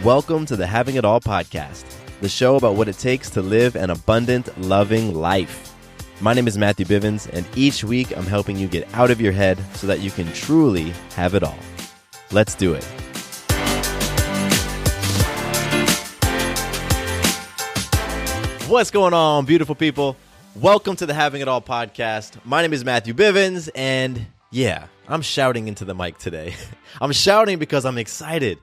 Welcome to the Having It All podcast, the show about what it takes to live an abundant, loving life. My name is Matthew Bivens, and each week I'm helping you get out of your head so that you can truly have it all. Let's do it. What's going on, beautiful people? Welcome to the Having It All podcast. My name is Matthew Bivens, and yeah, I'm shouting into the mic today. I'm shouting because I'm excited.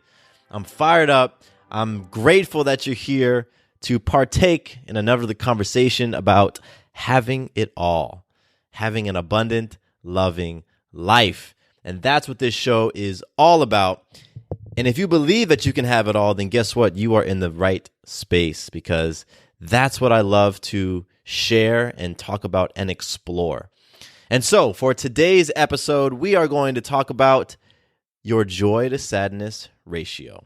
I'm fired up. I'm grateful that you're here to partake in another conversation about having it all, having an abundant, loving life. And that's what this show is all about. And if you believe that you can have it all, then guess what? You are in the right space, because that's what I love to share and talk about and explore. And so for today's episode, we are going to talk about your joy to sadness ratio.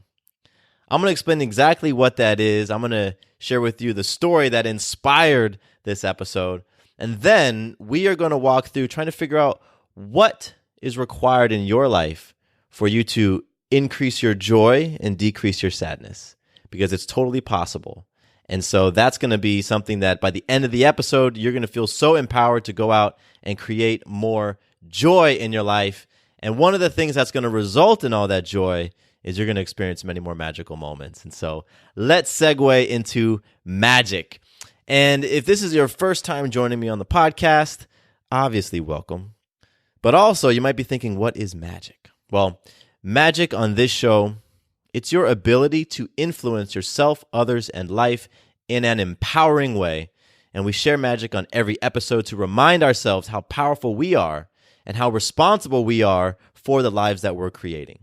I'm going to explain exactly what that is. I'm going to share with you the story that inspired this episode. And then we are going to walk through trying to figure out what is required in your life for you to increase your joy and decrease your sadness, because it's totally possible. And so that's going to be something that by the end of the episode, you're going to feel so empowered to go out and create more joy in your life. And one of the things that's going to result in all that joy is you're going to experience many more magical moments. And so let's segue into magic. And if this is your first time joining me on the podcast, obviously welcome. But also you might be thinking, what is magic? Well, magic on this show, it's your ability to influence yourself, others, and life in an empowering way. And we share magic on every episode to remind ourselves how powerful we are and how responsible we are for the lives that we're creating.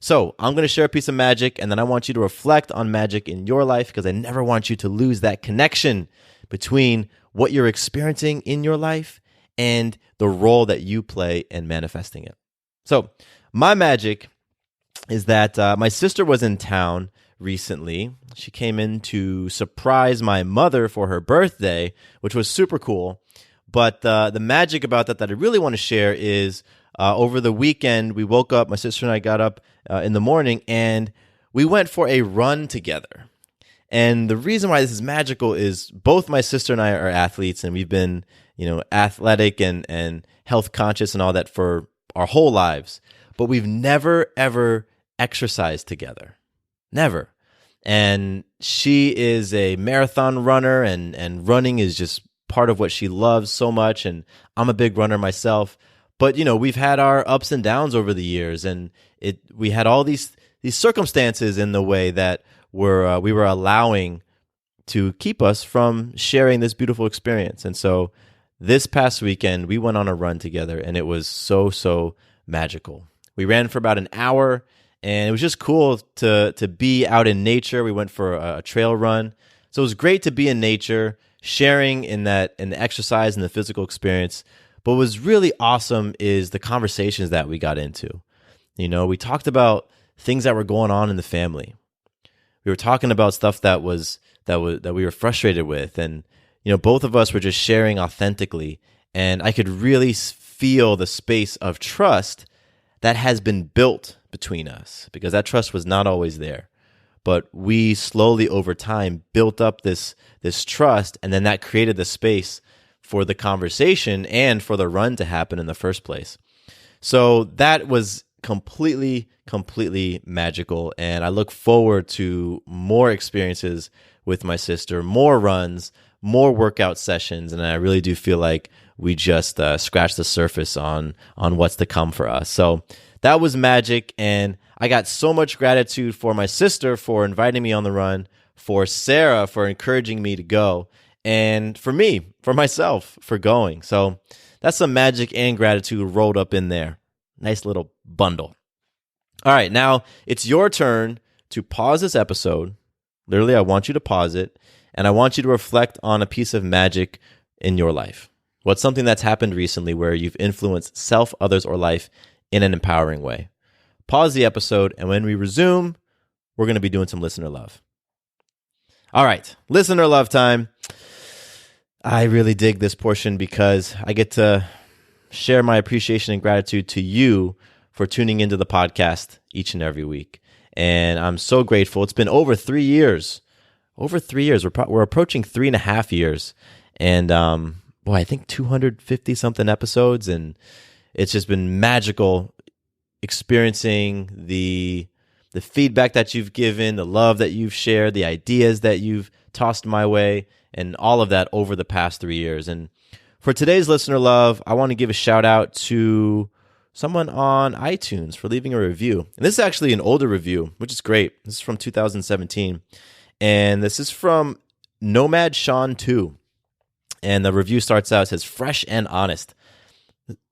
So I'm going to share a piece of magic, and then I want you to reflect on magic in your life, because I never want you to lose that connection between what you're experiencing in your life and the role that you play in manifesting it. So my magic is that my sister was in town recently. She came in to surprise my mother for her birthday, which was super cool. But the magic about that I really want to share is over the weekend, we woke up, my sister and I got up in the morning, and we went for a run together. And the reason why this is magical is both my sister and I are athletes, and we've been, athletic and health conscious and all that for our whole lives. But we've never, ever exercised together. Never. And she is a marathon runner, and running is just part of what she loves so much. And I'm a big runner myself. But, we've had our ups and downs over the years, and we had all these circumstances in the way that we were allowing to keep us from sharing this beautiful experience. And so this past weekend, we went on a run together, and it was so, so magical. We ran for about an hour, and it was just cool to be out in nature. We went for a trail run. So it was great to be in nature, sharing in the exercise and the physical experience. But what was really awesome is the conversations that we got into. We talked about things that were going on in the family. We were talking about stuff that we were frustrated with, and both of us were just sharing authentically. And I could really feel the space of trust that has been built between us, because that trust was not always there. But we slowly over time built up this trust, and then that created the space for the conversation and for the run to happen in the first place. So that was completely magical, and I look forward to more experiences with my sister, more runs, more workout sessions, and I really do feel like we just scratched the surface on what's to come for us. So that was magic, and I got so much gratitude for my sister for inviting me on the run, for Sarah for encouraging me to go, and for myself, for going. So that's some magic and gratitude rolled up in there. Nice little bundle. All right, now it's your turn to pause this episode. Literally, I want you to pause it, and I want you to reflect on a piece of magic in your life. What's something that's happened recently where you've influenced self, others, or life in an empowering way? Pause the episode, and when we resume, we're going to be doing some listener love. All right, listener love time. I really dig this portion because I get to share my appreciation and gratitude to you for tuning into the podcast each and every week. And I'm so grateful. It's been over 3 years. Over 3 years. We're approaching 3.5 years. And boy, I think 250 something episodes. And it's just been magical experiencing the feedback that you've given, the love that you've shared, the ideas that you've tossed my way, and all of that over the past 3 years. And for today's listener love, I want to give a shout out to someone on iTunes for leaving a review. And this is actually an older review, which is great. This is from 2017. And this is from Nomad Sean 2. And the review starts out, it says, fresh and honest.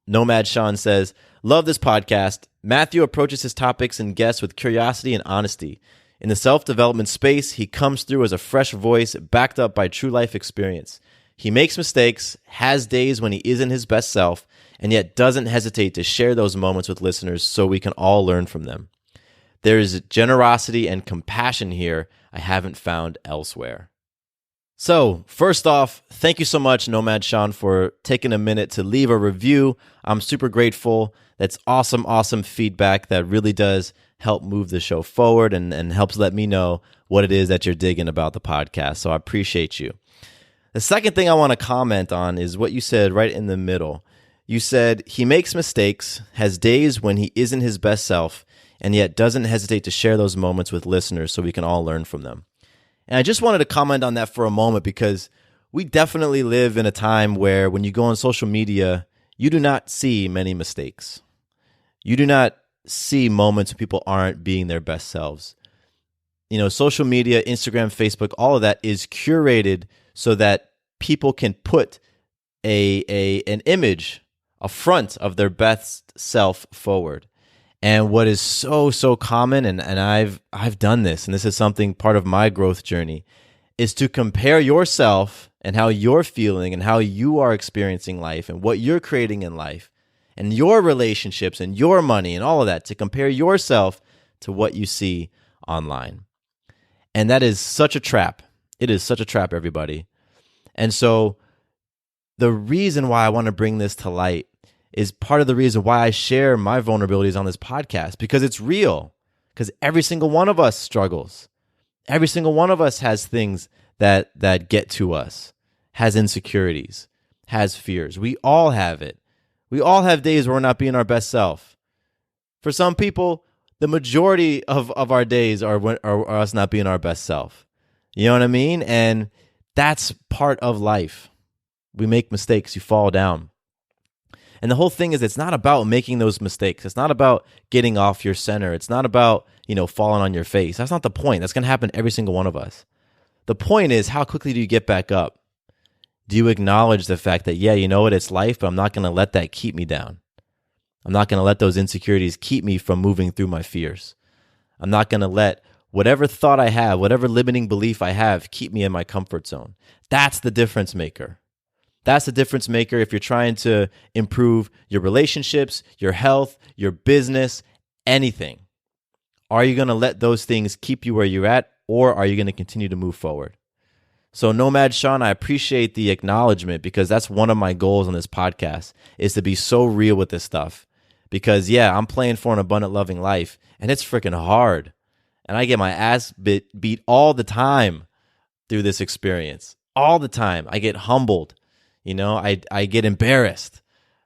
Nomad Sean says, love this podcast. Matthew approaches his topics and guests with curiosity and honesty. In the self-development space, he comes through as a fresh voice backed up by true life experience. He makes mistakes, has days when he isn't his best self, and yet doesn't hesitate to share those moments with listeners so we can all learn from them. There is generosity and compassion here I haven't found elsewhere. So, first off, thank you so much, Nomad Sean, for taking a minute to leave a review. I'm super grateful. That's awesome, awesome feedback that really does help move the show forward and helps let me know what it is that you're digging about the podcast. So I appreciate you. The second thing I want to comment on is what you said right in the middle. You said, he makes mistakes, has days when he isn't his best self, and yet doesn't hesitate to share those moments with listeners so we can all learn from them. And I just wanted to comment on that for a moment because we definitely live in a time where when you go on social media, you do not see many mistakes. You do not see moments when people aren't being their best selves. You know, social media, Instagram, Facebook, all of that is curated so that people can put an image, a front of their best self forward. And what is so common, and I've done this, and this is something part of my growth journey, is to compare yourself and how you're feeling and how you are experiencing life and what you're creating in life and your relationships and your money and all of that, to compare yourself to what you see online. And that is such a trap. It is such a trap, everybody. And so the reason why I want to bring this to light is part of the reason why I share my vulnerabilities on this podcast, because it's real, because every single one of us struggles. Every single one of us has things that get to us, has insecurities, has fears. We all have it. We all have days where we're not being our best self. For some people, the majority of our days are us not being our best self. You know what I mean? And that's part of life. We make mistakes. You fall down. And the whole thing is, it's not about making those mistakes. It's not about getting off your center. It's not about, falling on your face. That's not the point. That's going to happen to every single one of us. The point is, how quickly do you get back up? Do you acknowledge the fact that, yeah, you know what, it's life, but I'm not going to let that keep me down. I'm not going to let those insecurities keep me from moving through my fears. I'm not going to let whatever thought I have, whatever limiting belief I have, keep me in my comfort zone. That's the difference maker. That's the difference maker if you're trying to improve your relationships, your health, your business, anything. Are you going to let those things keep you where you're at, or are you going to continue to move forward? So Nomad Sean, I appreciate the acknowledgement, because that's one of my goals on this podcast, is to be so real with this stuff. Because yeah, I'm playing for an abundant, loving life, and it's freaking hard. And I get my ass beat all the time through this experience. All the time. I get humbled. I get embarrassed.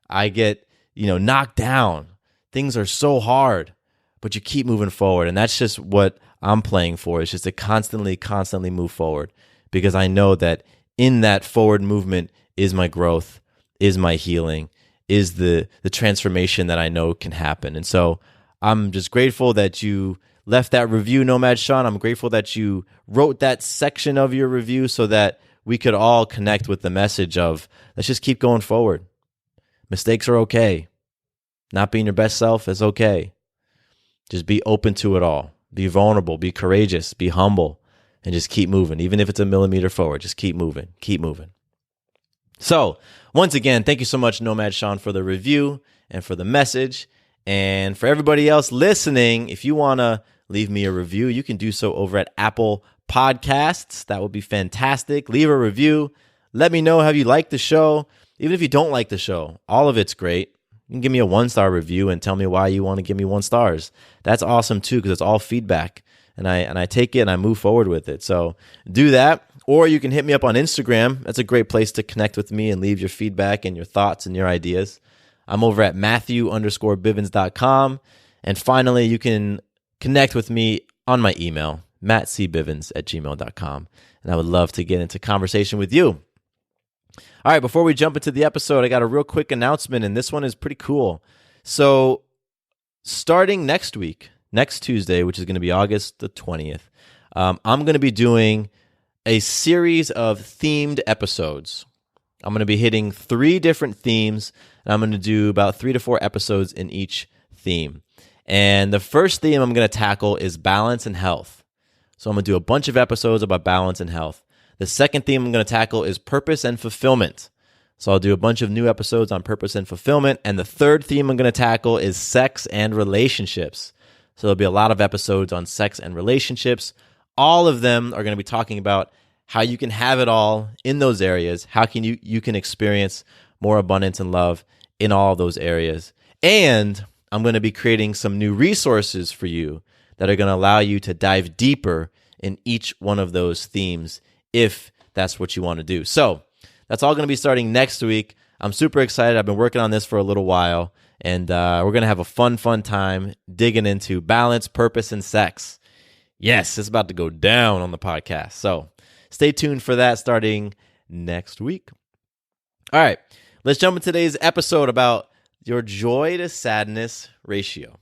I get, knocked down. Things are so hard, but you keep moving forward. And that's just what I'm playing for. It's just to constantly move forward, because I know that in that forward movement is my growth, is my healing, is the transformation that I know can happen. And so I'm just grateful that you left that review, Nomad Sean. I'm grateful that you wrote that section of your review so that we could all connect with the message of, let's just keep going forward. Mistakes are okay. Not being your best self is okay. Just be open to it all. Be vulnerable, be courageous, be humble, and just keep moving. Even if it's a millimeter forward, just keep moving, keep moving. So, once again, thank you so much, Nomad Sean, for the review and for the message. And for everybody else listening, if you want to leave me a review, you can do so over at Apple Podcasts. That would be fantastic. Leave a review. Let me know how you like the show. Even if you don't like the show, all of it's great. You can give me a 1-star review and tell me why you want to give me 1 stars. That's awesome too, because it's all feedback, and I take it and I move forward with it. So do that, or you can hit me up on Instagram. That's a great place to connect with me and leave your feedback and your thoughts and your ideas. I'm over at Matthew_Bivens.com. And finally, you can connect with me on my email, mattcbivens@gmail.com. And I would love to get into conversation with you. All right, before we jump into the episode, I got a real quick announcement, and this one is pretty cool. So starting next week, next Tuesday, which is going to be August the 20th, I'm going to be doing a series of themed episodes. I'm going to be hitting 3 different themes, and I'm going to do about 3 to 4 episodes in each theme. And the first theme I'm going to tackle is balance and health. So I'm going to do a bunch of episodes about balance and health. The second theme I'm going to tackle is purpose and fulfillment. So I'll do a bunch of new episodes on purpose and fulfillment. And the third theme I'm going to tackle is sex and relationships. So there'll be a lot of episodes on sex and relationships. All of them are going to be talking about how you can have it all in those areas. How can you can experience more abundance and love in all of those areas. And I'm going to be creating some new resources for you that are going to allow you to dive deeper in each one of those themes if that's what you want to do. So that's all going to be starting next week. I'm super excited. I've been working on this for a little while, and we're going to have a fun time digging into balance, purpose, and sex. Yes, it's about to go down on the podcast. So stay tuned for that starting next week. All right, let's jump into today's episode about your joy to sadness ratio.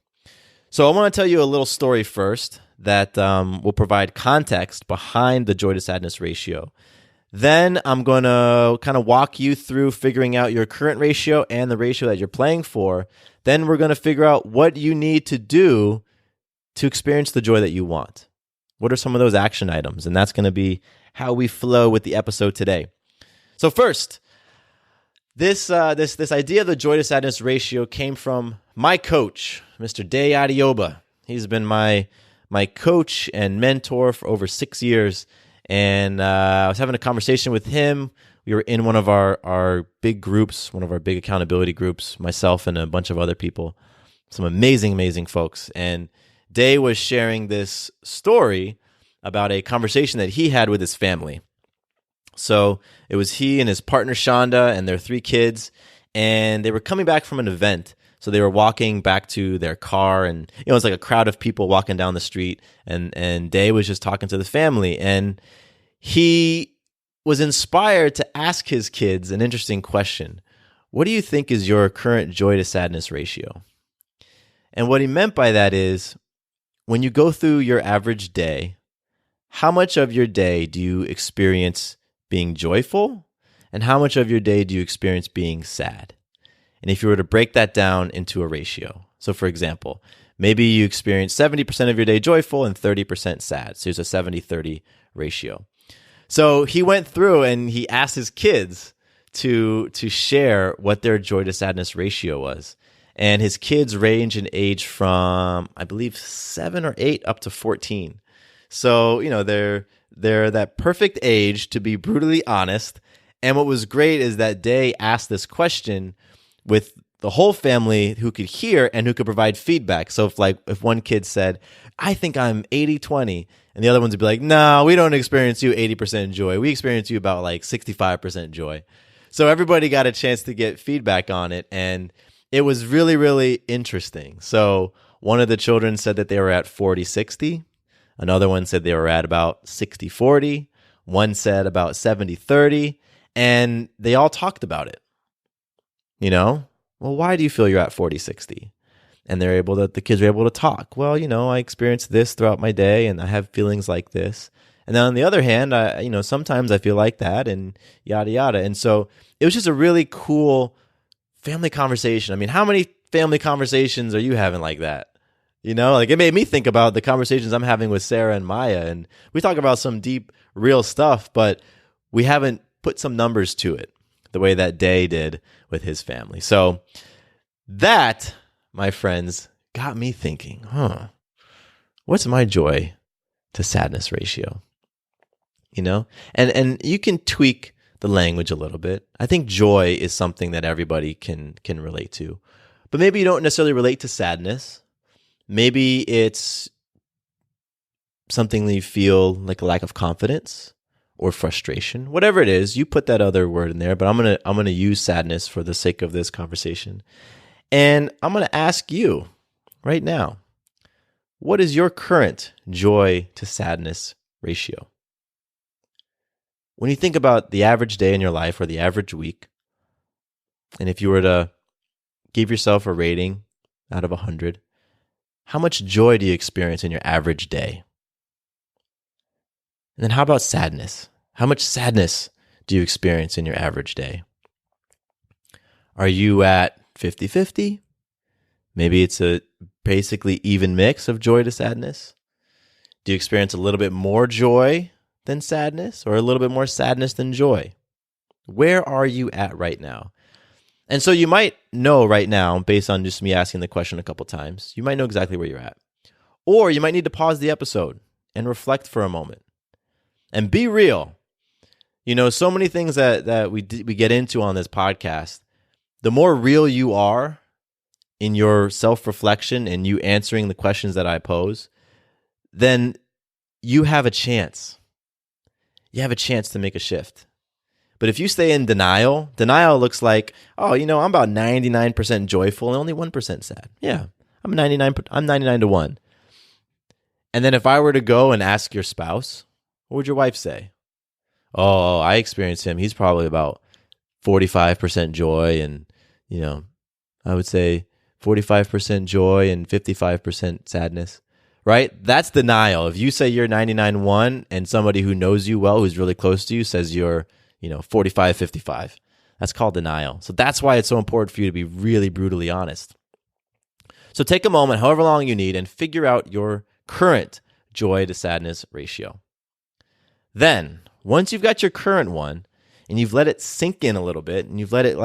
So I want to tell you a little story first that will provide context behind the joy to sadness ratio. Then I'm going to kind of walk you through figuring out your current ratio and the ratio that you're playing for. Then we're going to figure out what you need to do to experience the joy that you want. What are some of those action items? And that's going to be how we flow with the episode today. So first, this idea of the joy to sadness ratio came from my coach, Mr. Adeogba. He's been my coach and mentor for over 6 years. And I was having a conversation with him. We were in one of our big groups, one of our big accountability groups, myself and a bunch of other people, some amazing folks. And Day was sharing this story about a conversation that he had with his family. So it was he and his partner Shonda and their 3 kids, and they were coming back from an event. So they were walking back to their car, and it was like a crowd of people walking down the street, and Day was just talking to the family, and he was inspired to ask his kids an interesting question. What do you think is your current joy to sadness ratio? And what he meant by that is, when you go through your average day, how much of your day do you experience being joyful, and how much of your day do you experience being sad? And if you were to break that down into a ratio, so for example, maybe you experience 70% of your day joyful and 30% sad. So it's a 70-30 ratio. So he went through and he asked his kids to share what their joy to sadness ratio was. And his kids range in age from, I believe, 7 or 8 up to 14. So, they're that perfect age to be brutally honest. And what was great is that Day asked this question with the whole family who could hear and who could provide feedback. So if one kid said, I think I'm 80-20, and the other ones would be like, no, we don't experience you 80% joy. We experience you about like 65% joy. So everybody got a chance to get feedback on it, and it was really, really interesting. So one of the children said that they were at 40-60. Another one said they were at about 60-40. One said about 70-30, and they all talked about it. Well, why do you feel you're at 40-60? And the kids are able to talk. Well, I experience this throughout my day, and I have feelings like this. And then on the other hand, sometimes I feel like that, and yada, yada. And so it was just a really cool family conversation. I mean, how many family conversations are you having like that? It made me think about the conversations I'm having with Sarah and Maya. And we talk about some deep, real stuff, but we haven't put some numbers to it the way that Day did with his family. So that, my friends, got me thinking, what's my joy to sadness ratio? And you can tweak the language a little bit. I think joy is something that everybody can relate to. But maybe you don't necessarily relate to sadness. Maybe it's something that you feel like a lack of confidence or frustration. Whatever it is, you put that other word in there, but I'm going to use sadness for the sake of this conversation. And I'm going to ask you right now, what is your current joy to sadness ratio? When you think about the average day in your life or the average week, and if you were to give yourself a rating out of 100, how much joy do you experience in your average day? And then how about sadness? How much sadness do you experience in your average day? Are you at 50-50? Maybe it's a basically even mix of joy to sadness. Do you experience a little bit more joy than sadness or a little bit more sadness than joy? Where are you at right now? And so you might know right now, based on just me asking the question a couple times, you might know exactly where you're at. Or you might need to pause the episode and reflect for a moment and be real. You know, so many things that we get into on this podcast, the more real you are in your self-reflection and you answering the questions that I pose, then you have a chance. You have a chance to make a shift. But if you stay in denial looks like, oh, you know, I'm about 99% joyful and only 1% sad. Yeah, I'm 99 to 1. And then if I were to go and ask your spouse, what would your wife say? Oh, I experienced him. He's probably about 45% joy and, you know, I would say 45% joy and 55% sadness, right? That's denial. If you say you're 99-1 and somebody who knows you well, who's really close to you, says you're, 45-55, that's called denial. So that's why it's so important for you to be really brutally honest. So take a moment, however long you need, and figure out your current joy to sadness ratio. Then, once you've got your current one and you've let it sink in a little bit and you've let it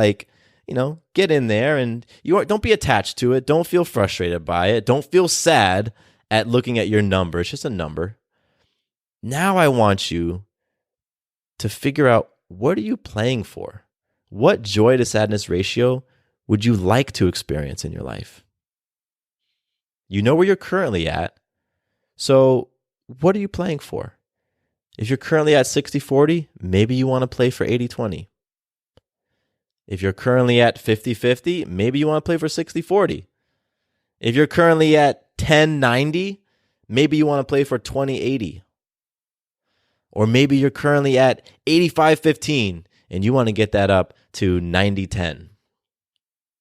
get in there and don't be attached to it. Don't feel frustrated by it. Don't feel sad at looking at your number. It's just a number. Now I want you to figure out, what are you playing for? What joy to sadness ratio would you like to experience in your life? You know where you're currently at. So what are you playing for? If you're currently at 60-40, maybe you want to play for 80-20. If you're currently at 50-50, maybe you want to play for 60-40. If you're currently at 10-90, maybe you want to play for 20-80. Or maybe you're currently at 85-15 and you want to get that up to 90-10.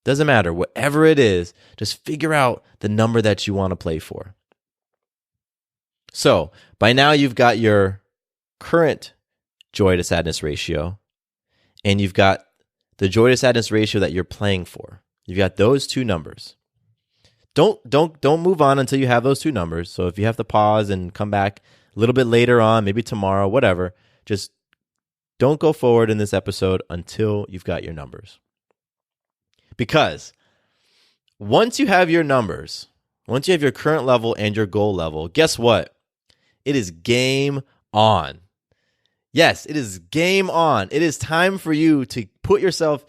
Doesn't matter. Whatever it is, just figure out the number that you want to play for. So by now you've got your current joy to sadness ratio and you've got the joy to sadness ratio that you're playing for. You've got those two numbers. Don't move on until you have those two numbers. So if you have to pause and come back a little bit later on, maybe tomorrow, whatever, just don't go forward in this episode until you've got your numbers. Because once you have your numbers, once you have your current level and your goal level, guess what? It is game on. Yes, it is game on. It is time for you to put yourself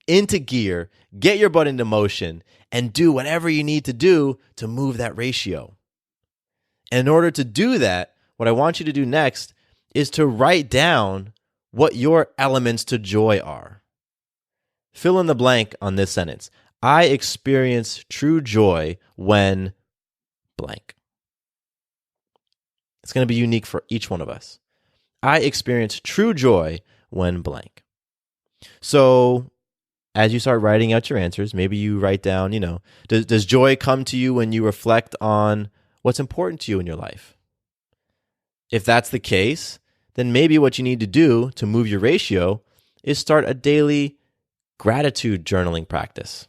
into gear, get your butt into motion, and do whatever you need to do to move that ratio. And in order to do that, what I want you to do next is to write down what your elements to joy are. Fill in the blank on this sentence. I experience true joy when blank. It's going to be unique for each one of us. I experience true joy when blank. So as you start writing out your answers, maybe you write down, does joy come to you when you reflect on what's important to you in your life? If that's the case, then maybe what you need to do to move your ratio is start a daily gratitude journaling practice.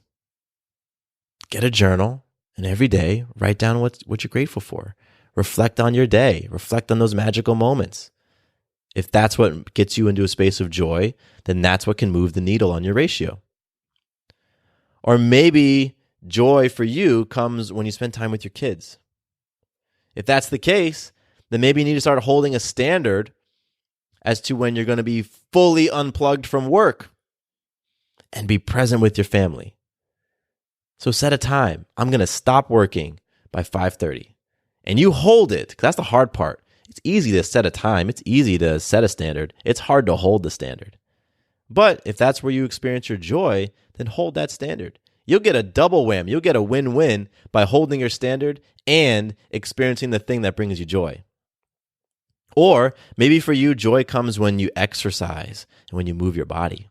Get a journal and every day write down what you're grateful for. Reflect on your day. Reflect on those magical moments. If that's what gets you into a space of joy, then that's what can move the needle on your ratio. Or maybe joy for you comes when you spend time with your kids. If that's the case, then maybe you need to start holding a standard as to when you're going to be fully unplugged from work and be present with your family. So set a time. I'm going to stop working by 5:30. And you hold it, because that's the hard part. It's easy to set a time. It's easy to set a standard. It's hard to hold the standard. But if that's where you experience your joy, then hold that standard. You'll get a double whammy. You'll get a win-win by holding your standard and experiencing the thing that brings you joy. Or maybe for you, joy comes when you exercise and when you move your body.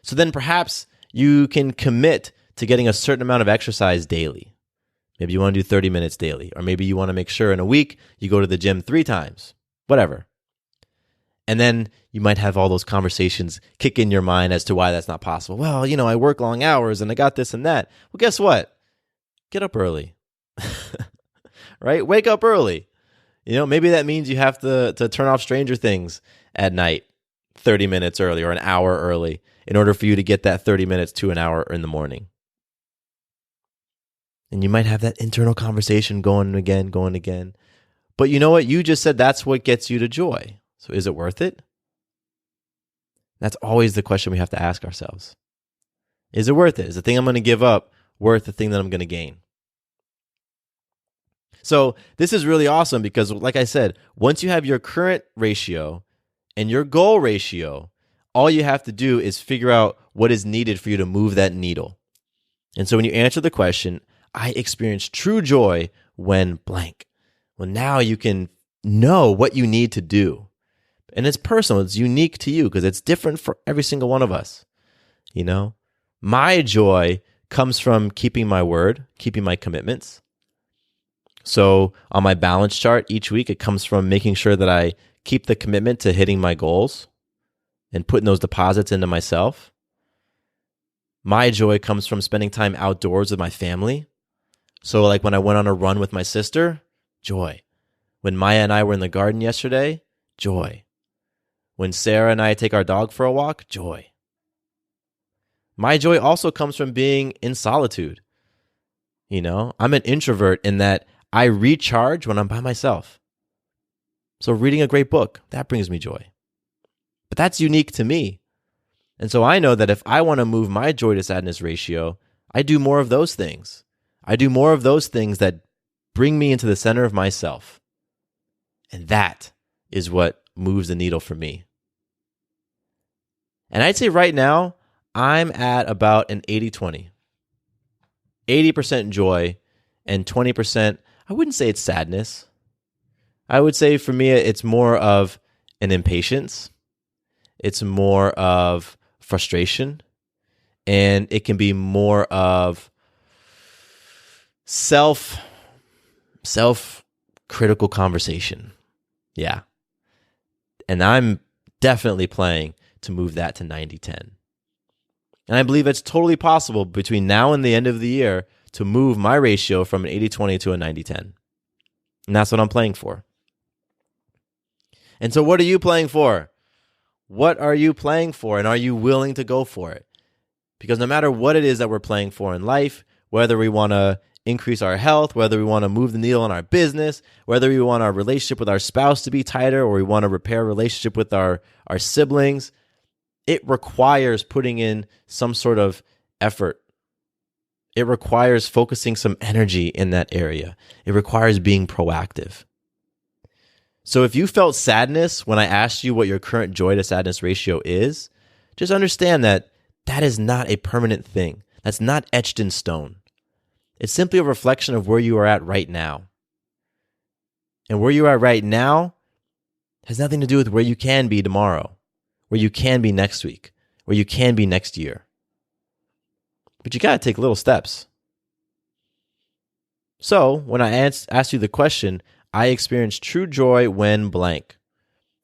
So then perhaps you can commit to getting a certain amount of exercise daily. Maybe you want to do 30 minutes daily, or maybe you want to make sure in a week you go to the gym 3 times, whatever. And then you might have all those conversations kick in your mind as to why that's not possible. Well, I work long hours and I got this and that. Well, guess what? Get up early, right? Wake up early. Maybe that means you have to turn off Stranger Things at night 30 minutes early or an hour early in order for you to get that 30 minutes to an hour in the morning. And you might have that internal conversation going again. But you know what? You just said that's what gets you to joy. So is it worth it? That's always the question we have to ask ourselves. Is it worth it? Is the thing I'm going to give up worth the thing that I'm going to gain? So this is really awesome because, like I said, once you have your current ratio and your goal ratio, all you have to do is figure out what is needed for you to move that needle. And so when you answer the question, I experience true joy when blank. Well, now you can know what you need to do. And it's personal. It's unique to you because it's different for every single one of us. My joy comes from keeping my word, keeping my commitments. So on my balance chart each week, it comes from making sure that I keep the commitment to hitting my goals and putting those deposits into myself. My joy comes from spending time outdoors with my family. So like when I went on a run with my sister, joy. When Maya and I were in the garden yesterday, joy. When Sarah and I take our dog for a walk, joy. My joy also comes from being in solitude. I'm an introvert in that I recharge when I'm by myself. So reading a great book, that brings me joy. But that's unique to me. And so I know that if I want to move my joy to sadness ratio, I do more of those things. I do more of those things that bring me into the center of myself. And that is what moves the needle for me. And I'd say right now, I'm at about an 80-20. 80% joy and 20%, I wouldn't say it's sadness. I would say for me, it's more of an impatience. It's more of frustration. And it can be more of self-critical conversation. Yeah. And I'm definitely playing to move that to 90-10. And I believe it's totally possible between now and the end of the year to move my ratio from an 80-20 to a 90-10. And that's what I'm playing for. And so what are you playing for? What are you playing for? And are you willing to go for it? Because no matter what it is that we're playing for in life, whether we want to increase our health, whether we want to move the needle in our business, whether we want our relationship with our spouse to be tighter, or we want to repair a relationship with our siblings, it requires putting in some sort of effort. It requires focusing some energy in that area. It requires being proactive. So if you felt sadness when I asked you what your current joy to sadness ratio is, just understand that that is not a permanent thing. That's not etched in stone. It's simply a reflection of where you are at right now. And where you are right now has nothing to do with where you can be tomorrow, where you can be next week, where you can be next year. But you got to take little steps. So when I asked you the question, I experienced true joy when blank.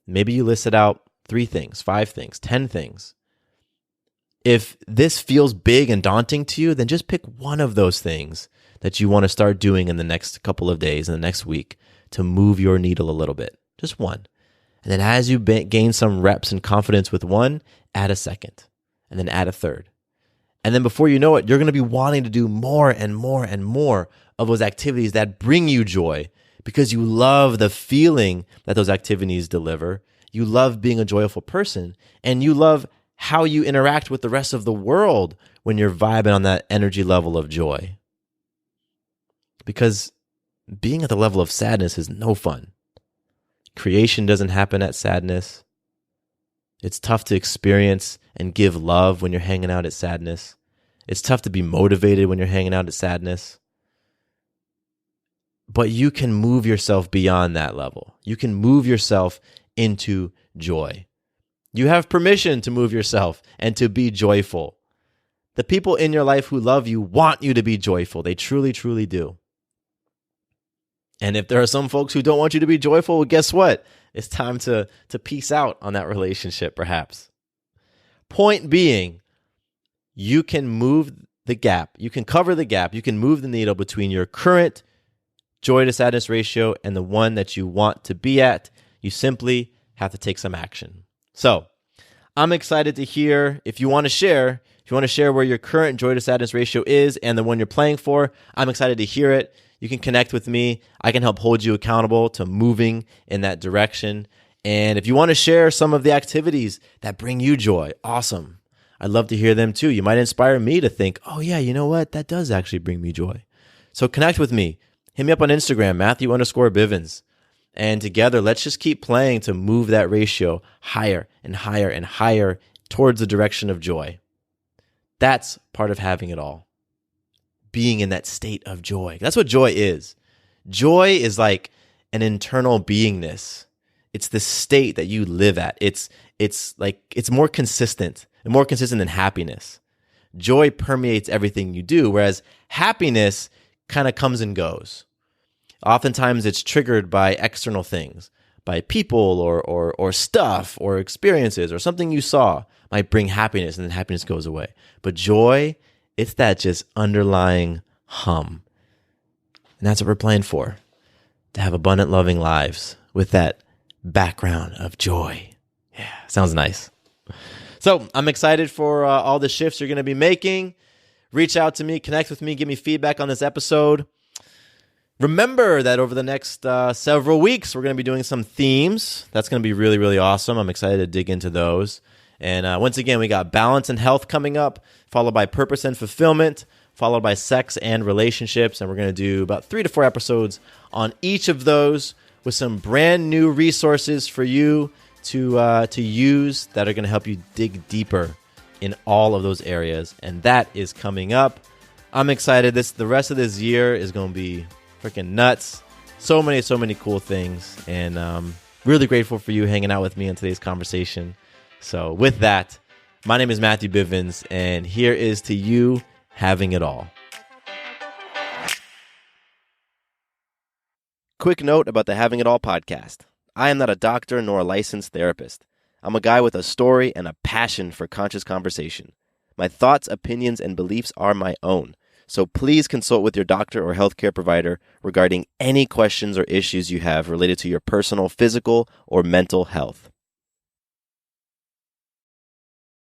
Maybe you listed out 3 things, 5 things, 10 things. If this feels big and daunting to you, then just pick one of those things that you want to start doing in the next couple of days, in the next week, to move your needle a little bit. Just one. And then as you gain some reps and confidence with one, add a second, and then add a third. And then before you know it, you're going to be wanting to do more and more and more of those activities that bring you joy because you love the feeling that those activities deliver. You love being a joyful person, and you love how you interact with the rest of the world when you're vibing on that energy level of joy. Because being at the level of sadness is no fun. Creation doesn't happen at sadness. It's tough to experience and give love when you're hanging out at sadness. It's tough to be motivated when you're hanging out at sadness. But you can move yourself beyond that level. You can move yourself into joy. You have permission to move yourself and to be joyful. The people in your life who love you want you to be joyful. They truly, truly do. And if there are some folks who don't want you to be joyful, well, guess what? It's time to peace out on that relationship, perhaps. Point being, you can move the gap. You can cover the gap. You can move the needle between your current joy to sadness ratio and the one that you want to be at. You simply have to take some action. So I'm excited to hear if you want to share where your current joy to sadness ratio is and the one you're playing for. I'm excited to hear it. You can connect with me. I can help hold you accountable to moving in that direction. And if you want to share some of the activities that bring you joy, awesome. I'd love to hear them too. You might inspire me to think, oh yeah, you know what? That does actually bring me joy. So connect with me. Hit me up on Instagram, Matthew_Bivens. And together, let's just keep playing to move that ratio higher and higher and higher towards the direction of joy. That's part of having it all. Being in that state of joy. That's what joy is. Joy is like an internal beingness. It's the state that you live at. It's more consistent than happiness. Joy permeates everything you do, whereas happiness kind of comes and goes. Oftentimes it's triggered by external things, by people or stuff or experiences or something you saw might bring happiness and then happiness goes away. But joy, it's that just underlying hum. And that's what we're playing for, to have abundant, loving lives with that background of joy. Yeah, sounds nice. So I'm excited for all the shifts you're going to be making. Reach out to me, connect with me, give me feedback on this episode. Remember that over the next several weeks, we're going to be doing some themes. That's going to be really, really awesome. I'm excited to dig into those. And once again, we got balance and health coming up, followed by purpose and fulfillment, followed by sex and relationships. And we're going to do about 3 to 4 episodes on each of those with some brand new resources for you to use that are going to help you dig deeper in all of those areas. And that is coming up. I'm excited. The rest of this year is going to be freaking nuts. So many cool things. And really grateful for you hanging out with me in today's conversation. So with that, my name is Matthew Bivens, and here is to you having it all. Quick note about the Having It All podcast. I am not a doctor nor a licensed therapist. I'm a guy with a story and a passion for conscious conversation. My thoughts, opinions, and beliefs are my own. So please consult with your doctor or healthcare provider regarding any questions or issues you have related to your personal, physical, or mental health.